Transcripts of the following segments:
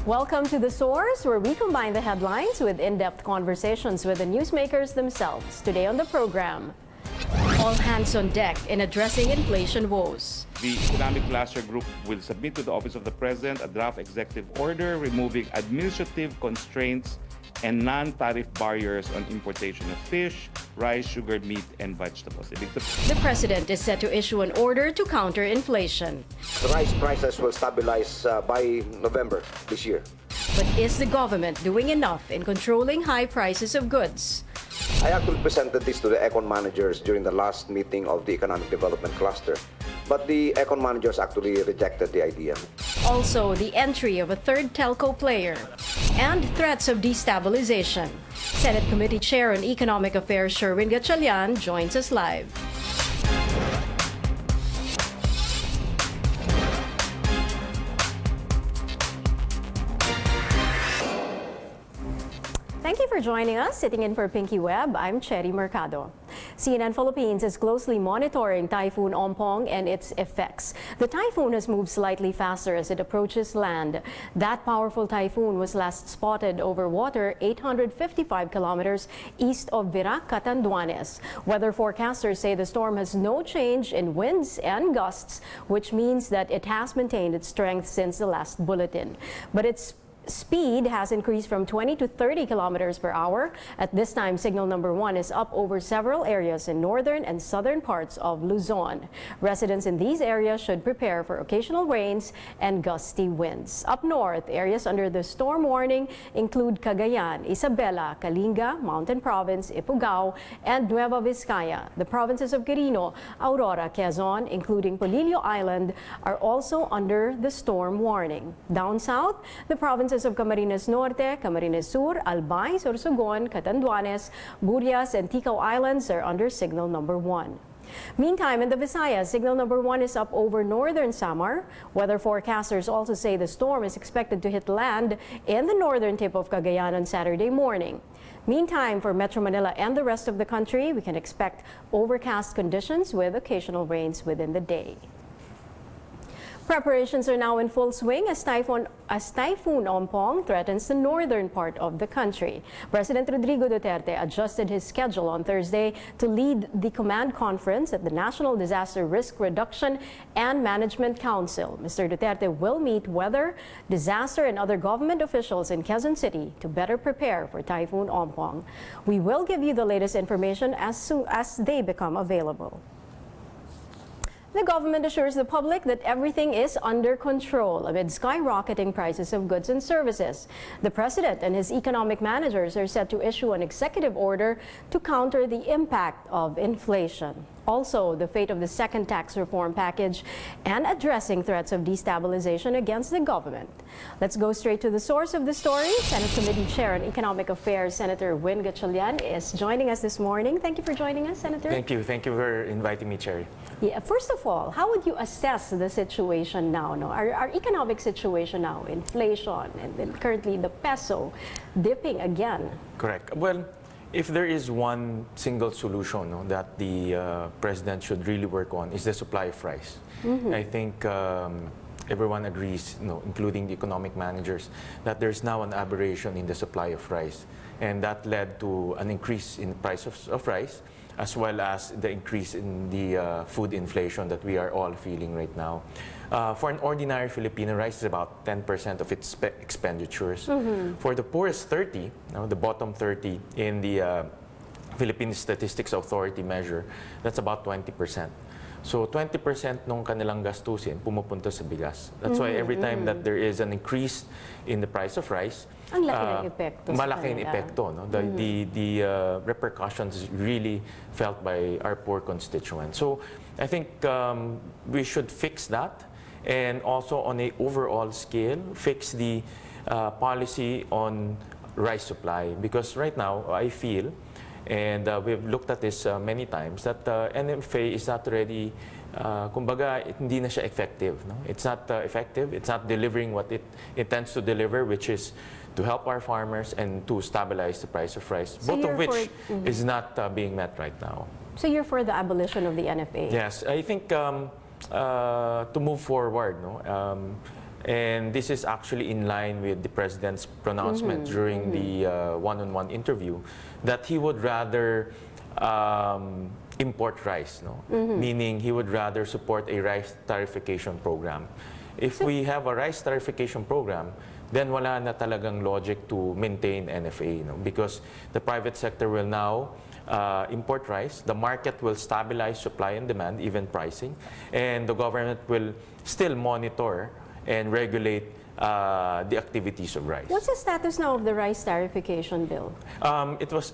Welcome to The Source, where we combine the headlines with in-depth conversations with the newsmakers themselves. Today on the program, all hands on deck in addressing inflation woes. The Economic Cluster Group will submit to the Office of the President a draft executive order removing administrative constraints and non-tariff barriers on importation of fish, rice, sugar, meat, and vegetables. The President is set to issue an order to counter inflation. The rice prices will stabilize by November this year. But is the government doing enough in controlling high prices of goods? I actually presented this to the econ managers during the last meeting of the Economic Development Cluster, but the econ managers actually rejected the idea. Also, the entry of a third telco player and threats of destabilization. Senate Committee Chair on Economic Affairs Win Gatchalian joins us live. Thank you for joining us. Sitting in for Pinky Webb, I'm Cherry Mercado. CNN Philippines is closely monitoring Typhoon Ompong and its effects. The typhoon has moved slightly faster as it approaches land. That powerful typhoon was last spotted over water 855 kilometers east of Virac, Catanduanes. Weather forecasters say the storm has no change in winds and gusts, which means that it has maintained its strength since the last bulletin. But its speed has increased from 20 to 30 kilometers per hour. At this time, signal number 1 is up over several areas in northern and southern parts of Luzon. Residents in these areas should prepare for occasional rains and gusty winds. Up north, areas under the storm warning include Cagayan, Isabela, Kalinga, Mountain Province, Ifugao, and Nueva Vizcaya. The provinces of Quirino, Aurora, Quezon, including Polillo Island, are also under the storm warning. Down south, the provinces of Camarines Norte, Camarines Sur, Albay, Sorsogon, Catanduanes, Burias, and Ticao Islands are under signal number 1. Meantime, in the Visayas, signal number 1 is up over northern Samar. Weather forecasters also say the storm is expected to hit land in the northern tip of Cagayan on Saturday morning. Meantime, for Metro Manila and the rest of the country, we can expect overcast conditions with occasional rains within the day. Preparations are now in full swing as Typhoon Ompong threatens the northern part of the country. President Rodrigo Duterte adjusted his schedule on Thursday to lead the command conference at the National Disaster Risk Reduction and Management Council. Mr. Duterte will meet weather, disaster, and other government officials in Quezon City to better prepare for Typhoon Ompong. We will give you the latest information as soon as they become available. The government assures the public that everything is under control amid skyrocketing prices of goods and services. The president and his economic managers are set to issue an executive order to counter the impact of inflation. Also, the fate of the second tax reform package and addressing threats of destabilization against the government. Let's go straight to the source of the story. Senate Committee Chair on Economic Affairs, Senator Win Gatchalian, is joining us this morning. Thank you for joining us, Senator. Thank you. Thank you for inviting me, Cherry. Yeah, first of all, how would you assess the situation now? Our economic situation now, inflation, and then currently the peso dipping again. Correct. Well, if there is one single solution that the president should really work on is the supply of rice. I think everyone agrees, including the economic managers, that there's now an aberration in the supply of rice. And that led to an increase in the price of rice, as well as the increase in the food inflation that we are all feeling right now. For an ordinary Filipino, rice is about 10% of its expenditures. For the poorest 30, the bottom 30 in the Philippine Statistics Authority measure, that's about 20%. So 20% nung kanilang gastusin pumupunta sa bigas. That's why every time that there is an increase in the price of rice, ang laki ng epekto malaki ang epekto. The repercussions is really felt by our poor constituents. So I think we should fix that, and also on an overall scale, fix the policy on rice supply. Because right now, I feel, and we've looked at this many times, that NFA is not already, kumbaga, hindi na siya effective. It's not effective. It's not delivering what it intends to deliver, which is to help our farmers and to stabilize the price of rice, both of which is not being met right now. So you're for the abolition of the NFA? Yes, I think to move forward, And this is actually in line with the president's pronouncement during the one-on-one interview that he would rather import rice, no? Meaning he would rather support a rice tariffication program. If we have a rice tariffication program, then wala na talagang logic to maintain NFA, no? Because the private sector will now import rice, the market will stabilize supply and demand, even pricing, and the government will still monitor and regulate the activities of rice. What's the status now of the rice tariffication bill?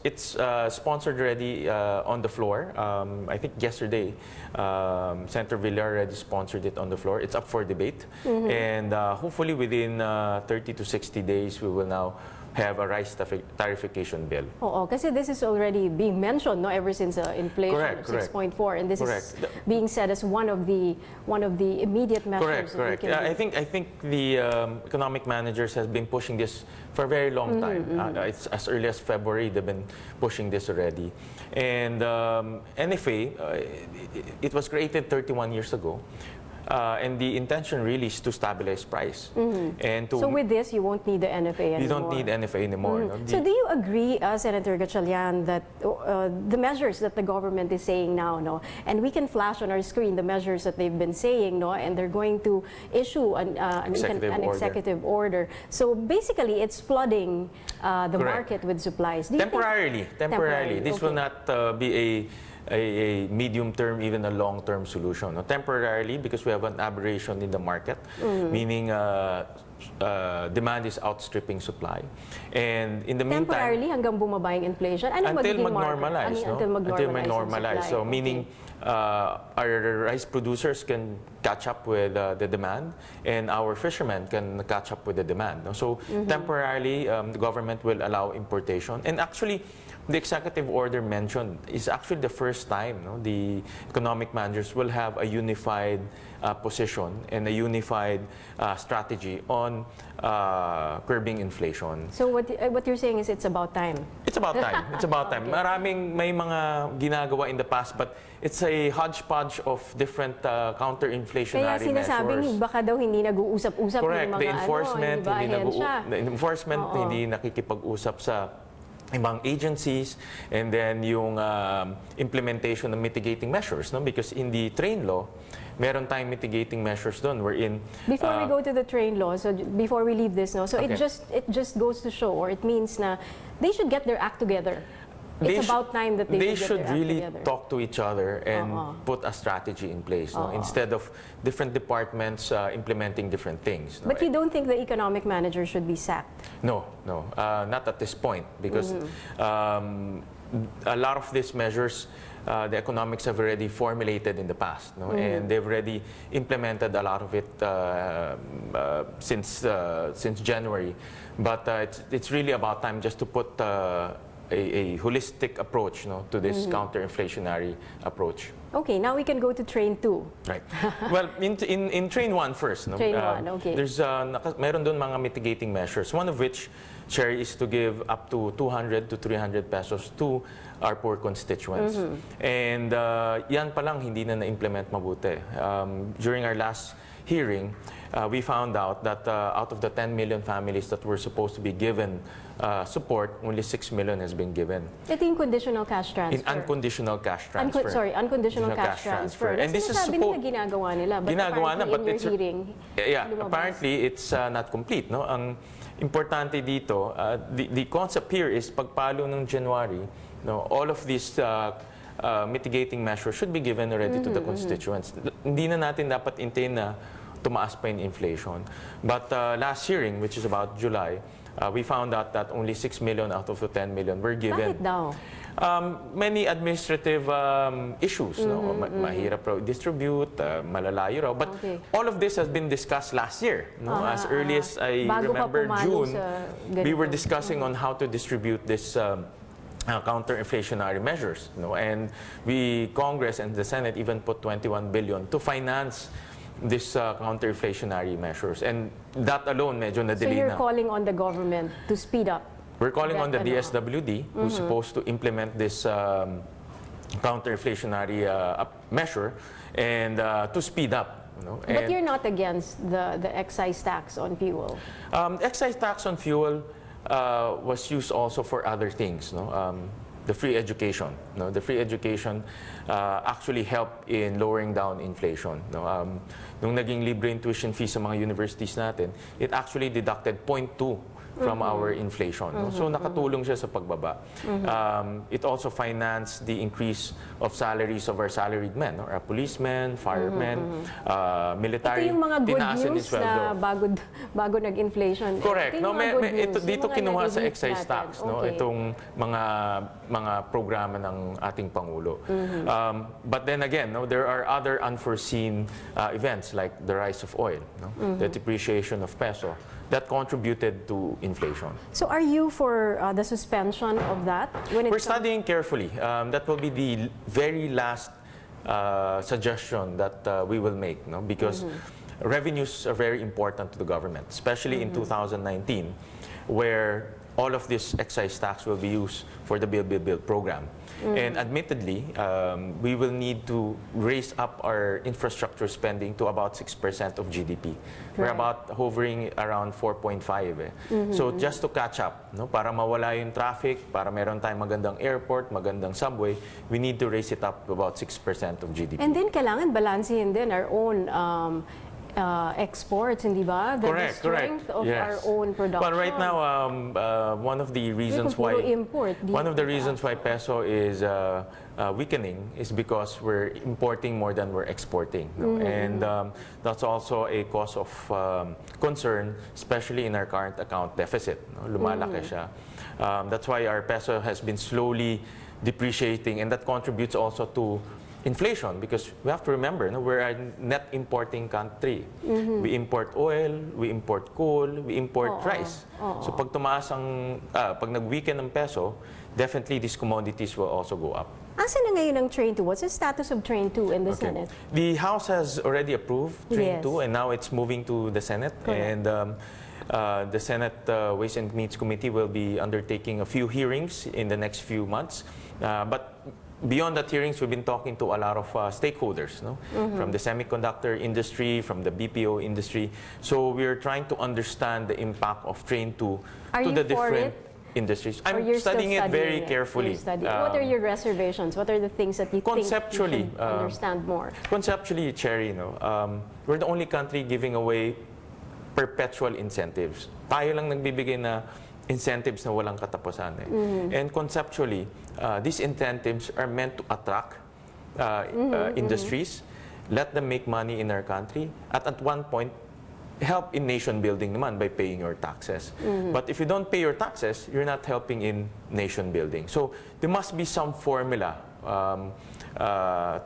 It's sponsored already on the floor. I think yesterday, Senator Villar already sponsored it on the floor. It's up for debate, and hopefully within 30 to 60 days, we will now have a rice tariffication bill. Oo, kasi this is already being mentioned, no, ever since inflation of 6.4, and this is being said as one of the immediate measures. Correct. Yeah, I think the economic managers has been pushing this for a very long time. It's as early as February they've been pushing this already, and NFA it was created 31 years ago. And the intention really is to stabilize price. And to, so with this, you won't need the NFA anymore? You don't need NFA anymore. No? So do you agree, Senator Gatchalian, that the measures that the government is saying now, no, and we can flash on our screen the measures that they've been saying, no, and they're going to issue an executive order. So basically, it's flooding the market with supplies. Temporarily. This will not be a medium-term, even a long-term solution. No? Temporarily, because we have an aberration in the market, meaning demand is outstripping supply. And in the meantime... Temporarily, hanggang bumaba yung inflation? Ano until mag-normalize. No? Until mag-normalize. So, meaning our rice producers can catch up with the demand, and our fishermen can catch up with the demand. No? So, temporarily, the government will allow importation. And actually, the executive order mentioned is actually the first time the economic managers will have a unified position and a unified strategy on curbing inflation. So what you're saying is it's about time? It's about time. It's about time. Okay. Maraming may mga ginagawa in the past, but it's a hodgepodge of different counter-inflationary measures. Kaya sinasabing baka daw hindi nag-uusap-usap yung mga the enforcement, ahensya. hindi nakikipag-usap sa ibang agencies, and then yung implementation of mitigating measures, no? Because in the train law, meron tayong mitigating measures doon wherein before we go to the train law, so before we leave this, no, so okay. it just goes to show, or it means na they should get their act together. It's about time that they should really together. talk to each other and put a strategy in place, no? Instead of different departments implementing different things. No? But you don't think the economic manager should be sacked? No, not at this point, because a lot of these measures, the economics have already formulated in the past, no? And they've already implemented a lot of it since January. But it's really about time just to put a holistic approach, no, to this counter-inflationary approach. Okay, now we can go to train 2. Right. Well, in train 1 first. No, train 1, okay. There's meron doon mga mitigating measures. One of which, Sherry, is to give up to 200 to 300 pesos to our poor constituents. And yan pa lang hindi na na-implement mabuti. During our last hearing, we found out that out of the 10 million families that were supposed to be given support, only 6 million has been given. Ito yung conditional cash transfer. In unconditional cash transfer. Unconditional cash transfer. And this is supposed ginagawa nila, but apparently in your hearing, apparently it's not complete. No? Ang importante dito, the concept here is pagpalo ng January, no, all of these mitigating measures should be given already to the constituents. Hindi na natin dapat intayin na tumaas pa yung inflation. But last hearing, which is about July, we found out that only 6 million out of the 10 million were given. Bakit daw? Many administrative issues. No? Mahirap raw distribute, malalayo raw. But all of this has been discussed last year. No? As early as I remember, June, we were discussing on how to distribute this counter-inflationary measures. No? And Congress and the Senate even put 21 billion to finance this counter-inflationary measures. And that alone, medyo nadili na. So you're calling on the government to speed up? We're calling on the DSWD, who's supposed to implement this counter-inflationary measure, and to speed up No? But you're not against the excise tax on fuel? Excise tax on fuel was used also for other things. No? The free education. No? The free education actually helped in lowering down inflation. No? Nung naging libre yung tuition fee sa mga universities natin, it actually deducted 0.2 from our inflation. No? So nakatulong siya sa pagbaba. It also financed the increase of salaries of our salaried men, no? Our policemen, firemen, military. Ito yung mga good tinaasan yung news sweldo. na bago nag-inflation. Correct. Ito No, yung mga good news, dito yung mga kinuha sa nare-reap excise natin. tax, no? Okay. Itong mga programa ng ating Pangulo. But then again, no, there are other unforeseen events like the rise of oil, no? The depreciation of peso that contributed to inflation. So are you for the suspension of that? When We're studying carefully. That will be the very last suggestion that we will make, no? Because revenues are very important to the government, especially in 2019, where all of this excise tax will be used for the Build program. And admittedly, we will need to raise up our infrastructure spending to about 6% of GDP. We're about hovering around 4.5. So just to catch up, no, para mawala yung traffic, para meron tayong magandang airport, magandang subway, we need to raise it up to about 6% of GDP. And then kailangan balansehin din our own exports, hindi ba? The strength of our own production. But right now, one of the reasons why peso is weakening is because we're importing more than we're exporting, no? And that's also a cause of concern, especially in our current account deficit. No? Lumalaki siya. That's why our peso has been slowly depreciating, and that contributes also to inflation, because we have to remember, no, we're a net importing country. We import oil, we import coal, we import rice. So pag tumaas pag nag-weaken ng peso, definitely these commodities will also go up. Asan na ngayon ang Train 2? What's the status of Train 2 in the Senate? The House has already approved Train 2, and now it's moving to the Senate. Correct. And the Senate Ways and Means Committee will be undertaking a few hearings in the next few months. But beyond that hearings, we've been talking to a lot of stakeholders, no? From the semiconductor industry, from the BPO industry. So we're trying to understand the impact of Train 2 to the different industries. I'm studying it very carefully. What are your reservations? What are the things that you think you should understand more? Conceptually, Cherry, we're the only country giving away perpetual incentives. Tayo lang nagbibigay na incentives na walang katapusan. And conceptually, these incentives are meant to attract industries, let them make money in our country, at one point, help in nation building naman by paying your taxes. But if you don't pay your taxes, you're not helping in nation building. So there must be some formula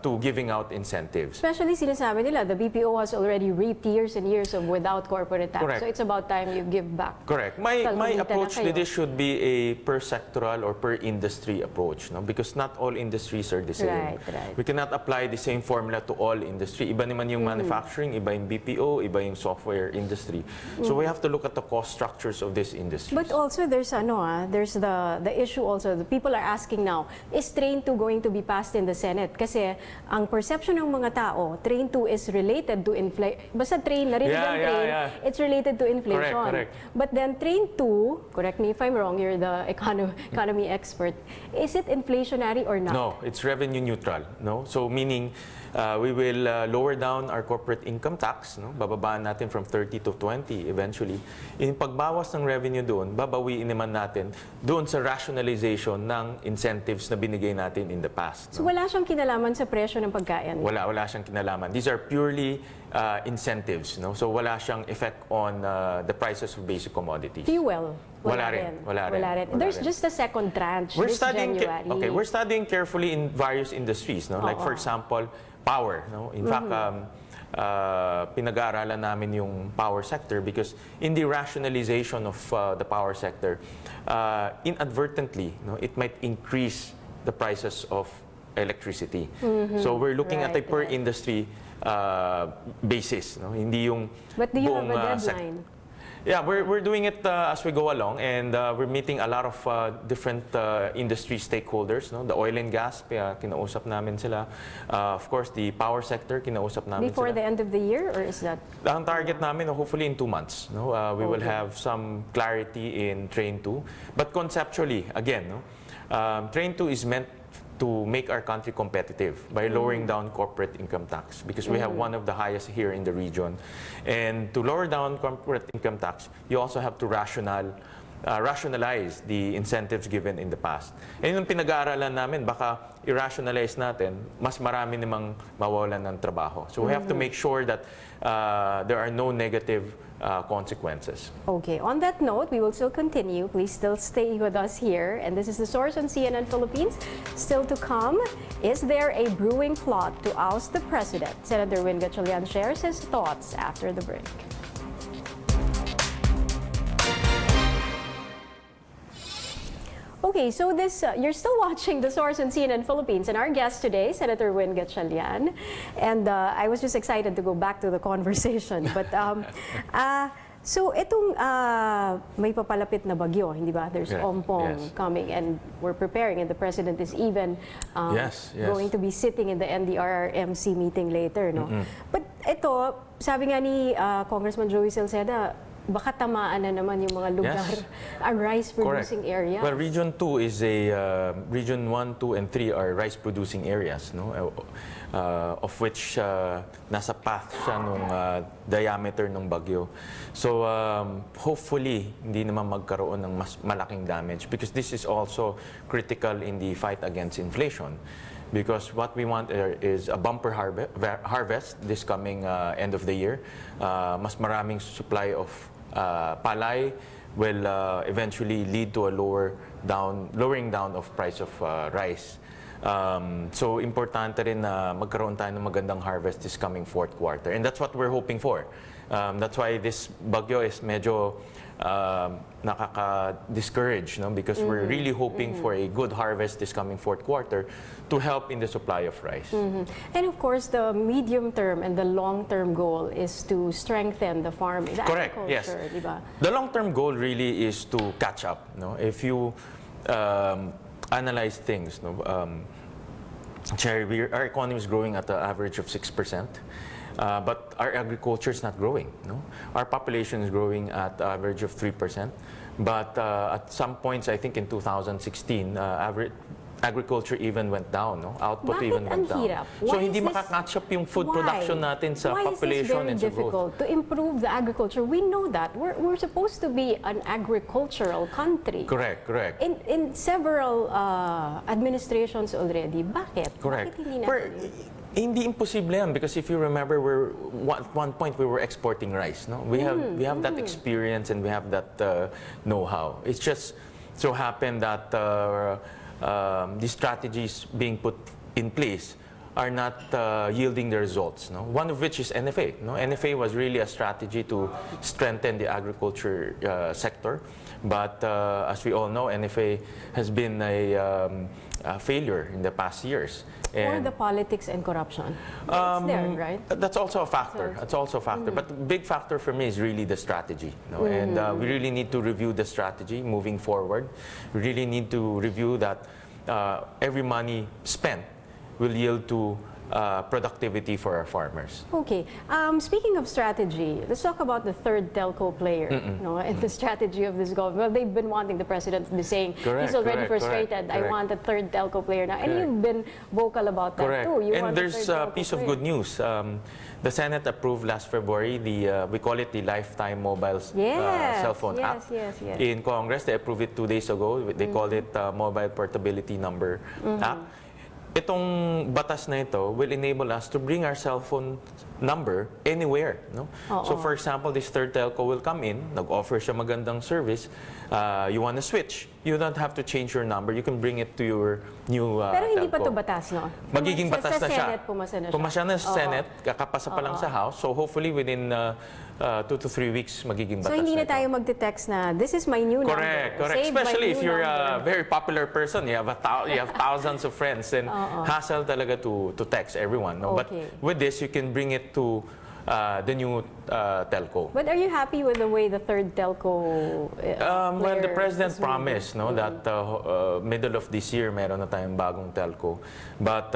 to giving out incentives. Especially sinasabi nila, the BPO has already reaped years and years of without corporate tax. Correct. So it's about time you give back. Correct. My approach to this should be a per sectoral or per industry approach, no? Because not all industries are the same. Right. We cannot apply the same formula to all industry. Iba naman yung manufacturing, iba yung BPO, iba yung software industry. So we have to look at the cost structures of this industry. But also there's there's the issue also. The people are asking now, is Train 2 going to be passed in the Senate? Kasi ang perception ng mga tao, Train 2 is related to inflation. Basta train, narinig ang train, it's related to inflation. Correct. But then Train 2, correct me if I'm wrong, you're the economy expert, is it inflationary or not? No, it's revenue neutral. No? So meaning, we will lower down our corporate income tax, no? Bababaan natin from 30 to 20 eventually. In pagbawas ng revenue doon, babawiin naman natin doon sa rationalization ng incentives na binigay natin in the past. So wala siyang kinalaman sa presyo ng pagkain? Wala siyang kinalaman. These are purely incentives, no? So wala siyang effect on the prices of basic commodities. Fuel? Wala rin. There's just a second tranche this January. We're studying carefully in various industries, no? Like for example, power, no? In fact, pinag-aaralan namin yung power sector because in the rationalization of the power sector, inadvertently, no, it might increase the prices of electricity. So we're looking at a per industry basis, no? Hindi yung But do you have a deadline? Yeah, we're doing it as we go along, and we're meeting a lot of different industry stakeholders. No? The oil and gas, kinausap namin sila. Of course, the power sector, kinausap namin Before sila. the end of the year, or is that? Ang target namin, hopefully in 2 months, no? We will have some clarity in Train 2. But conceptually, again, no? Train 2 is meant to make our country competitive by lowering down corporate income tax, because we have one of the highest here in the region. And to lower down corporate income tax, you also have to rationalize the incentives given in the past. And yung pinag-aaralan namin, baka i-rationalize natin, mas marami namang mawawalan ng trabaho. So we have to make sure that there are no negative consequences. Okay, on that note, we will still continue. Please still stay with us here. And this is The Source on CNN Philippines. Still to come, is there a brewing plot to oust the president? Senator Win Gatchalian shares his thoughts after the break. Okay, so you're still watching The Source on CNN Philippines, and our guest today, Senator Win Gatchalian. And I was just excited to go back to the conversation. But so itong may papalapit na bagyo, hindi ba? There's Ompong coming, and we're preparing, and the president is even going to be sitting in the NDRRMC meeting later, no? But ito, sabi nga ni Congressman Joey Salceda, baka tamaan na naman yung mga lugar, rice-producing areas. Well, Region 2 is Region 1, 2, and 3 are rice-producing areas, no? Of which nasa path siya nung diameter ng bagyo. So, hopefully, hindi naman magkaroon ng mas malaking damage, because this is also critical in the fight against inflation. Because what we want is a bumper harvest this coming end of the year. Mas maraming supply of palay will eventually lead to a lowering down of price of rice. So importante rin na magkaroon tayo ng magandang harvest this coming fourth quarter, and that's what we're hoping for. That's why this bagyo is medyo nakaka-discourage, no? Because we're really hoping for a good harvest this coming fourth quarter to help in the supply of rice. And of course, the medium-term and the long-term goal is to strengthen the farming, the Correct, yes. Diba? The long-term goal really is to catch up. No? If you analyze things, no? Cherry, our economy is growing at an average of 6%. But our agriculture is not growing. No? Our population is growing at an average of 3%. But at some points, I think in 2016, agriculture even went down. No? Output even went down. So hindi makakatch up yung food production natin sa population and sa growth. Why is this very difficult to improve the agriculture? We know that. We're supposed to be an agricultural country. Correct, correct. In several administrations already. Bakit? Correct. Bakit hindi natin Hindi imposible yan, because if you remember, at one point we were exporting rice. No, we have that experience and we have that know-how. It's just so happened that the strategies being put in place are not yielding the results. No, one of which is NFA. No, NFA was really a strategy to strengthen the agriculture sector, but as we all know, NFA has been a failure in the past years. Or the politics and corruption. It's there, right? That's also a factor. That's also a factor. But the big factor for me is really the strategy. No? And we really need to review the strategy moving forward. We really need to review that every money spent will yield to productivity for our farmers. Okay. Speaking of strategy, let's talk about the third telco player, and the strategy of this government. Well, they've been wanting the president to be saying he's already frustrated. I want a third telco player now, and you've been vocal about that too. And there's a piece of good news. The Senate approved last February we call it the Lifetime Mobile Cell Phone app. In Congress, they approved it 2 days ago. They called it Mobile Portability Number app. Itong batas na ito will enable us to bring our cell phone number anywhere. No? So for example, this third telco will come in, nag-offer siya magandang service, you want to switch. You don't have to change your number. You can bring it to your new Pero hindi telco. pa ito batas, no? Magiging batas na siya. Sa Senate, pumasa na siya. Pumasa na sa Senate, kakapasa pa lang sa House. So hopefully within 2 to 3 weeks, magiging batas So hindi na ito. tayo magte-text na, this is my new number. Correct. Save Especially my if new you're a number. very popular person, you have thousands of friends, and hassle talaga to text everyone. No? But with this, you can bring it to the new telco. But are you happy with the way the third telco Well, the player president is moving? promised that middle of this year meron na tayong bagong telco. But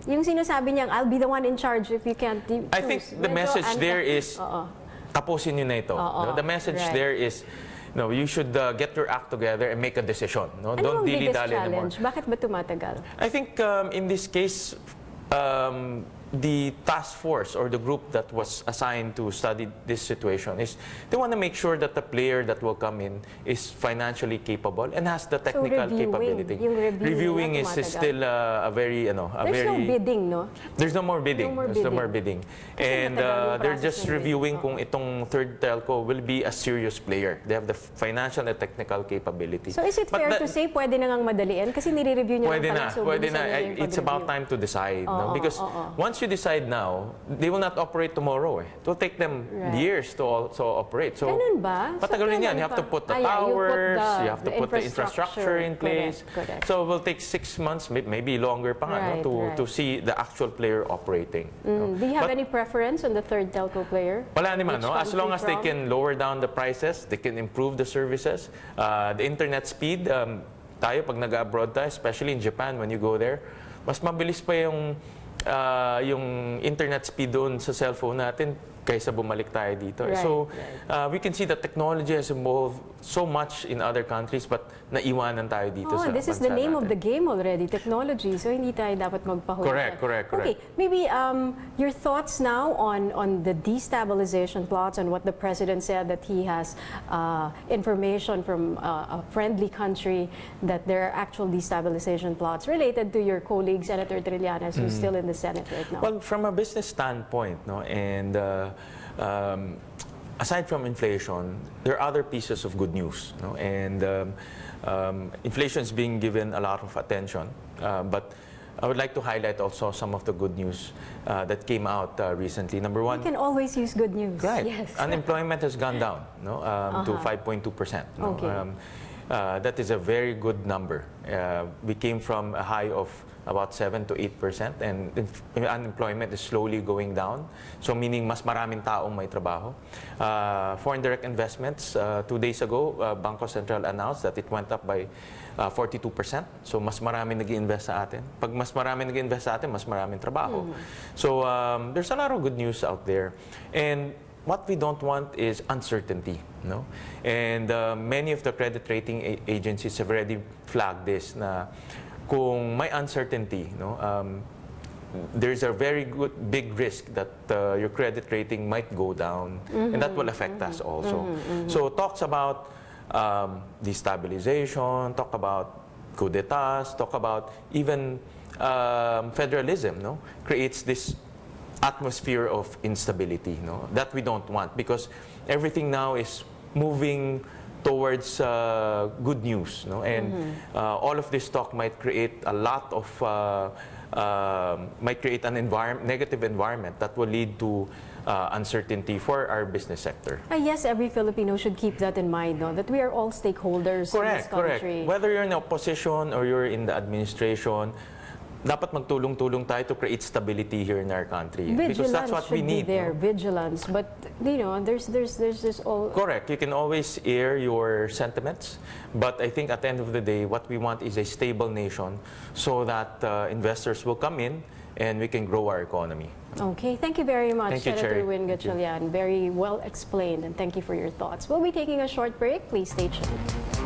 Yung sinasabi niyang, I'll be the one in charge if you can't choose. I think the message there is, Oo. tapusin nyo na ito. Oo, The message right. there is, you should get your act together and make a decision. Ano Don't ang biggest dilly-dally anymore. challenge? Bakit ba tumatagal? I think in this case, the task force or the group that was assigned to study this situation is they want to make sure that the player that will come in is financially capable and has the technical capability. Yung reviewing is tumatagal. still a very, There's no bidding, no? There's no more bidding. There's no more bidding. And matagal yung they're process just ng bidding. reviewing kung itong third telco will be a serious player. They have the financial and technical capability. So is it But fair that- to say pwede na ngang madaliin? Kasi nire-review niya Pwede lang na, pala. So pwede bilisan na. nila yung It's about pag-review. time to decide. Oo, Because oo. once you decide now, they will not operate tomorrow. It will take them Right. years to also operate. So, Ganun ba? So, patagal rin yan. kailan You have to pa? put the Yeah, towers, you have to the put the infrastructure in place. Correct. So it will take 6 months, maybe longer pa nga, Right, right. to see the actual player operating. Do you have But- any preference on the third telco player? Wala naman, Which no? As long as they country can lower down the prices, they can improve the services, the internet speed, tayo pag nag-abroad tayo, especially in Japan, when you go there, mas mabilis pa yung internet speed doon sa cellphone natin kaysa bumalik tayo dito. Right, So, we can see that technology has evolved so much in other countries, but naiwanan tayo dito sa This is the bansa name of natin. the game already, technology. So hindi tayo dapat magpahuli. Correct. Okay, maybe your thoughts now on the destabilization plots and what the president said that he has information from a friendly country that there are actual destabilization plots related to your colleague, Senator Trillanes, who's still in the Senate right now. Well, from a business standpoint, and aside from inflation, there are other pieces of good news. And inflation is being given a lot of attention, but I would like to highlight also some of the good news that came out recently. Number one, You can always use good news. right? Yes. Unemployment has gone down, to 5.2%. Okay. That is a very good number. We came from a high of about 7 to 8%, and unemployment is slowly going down. So meaning mas maraming taong may trabaho. Foreign direct investments, 2 days ago, Bangko Sentral announced that it went up by 42%. So mas maraming nag-i-invest sa atin. Pag mas maraming nag-i-invest sa atin, mas maraming trabaho. So there's a lot of good news out there. And what we don't want is uncertainty, no? And many of the credit rating agencies have already flagged this na kung may uncertainty, no, there's a very big risk that your credit rating might go down, and that will affect us also. So talks about destabilization, talk about coup d'etats, talk about even federalism, no, creates this atmosphere of instability, no, that we don't want, because everything now is moving towards good news, no? And all of this talk might create a lot of, might create an negative environment that will lead to uncertainty for our business sector. Yes, every Filipino should keep that in mind, no? That we are all stakeholders in this country. Whether you're in opposition or you're in the administration, dapat magtulong-tulong tayo to create stability here in our country. Because that's what we need. There, no? vigilance, but there's this all. Correct. You can always air your sentiments, but I think at the end of the day, what we want is a stable nation so that investors will come in and we can grow our economy. Okay, thank you very much, Thank you, Senator Cherry. Win Thank you. Gatchalian. Very well explained, and thank you for your thoughts. We'll be taking a short break. Please stay tuned.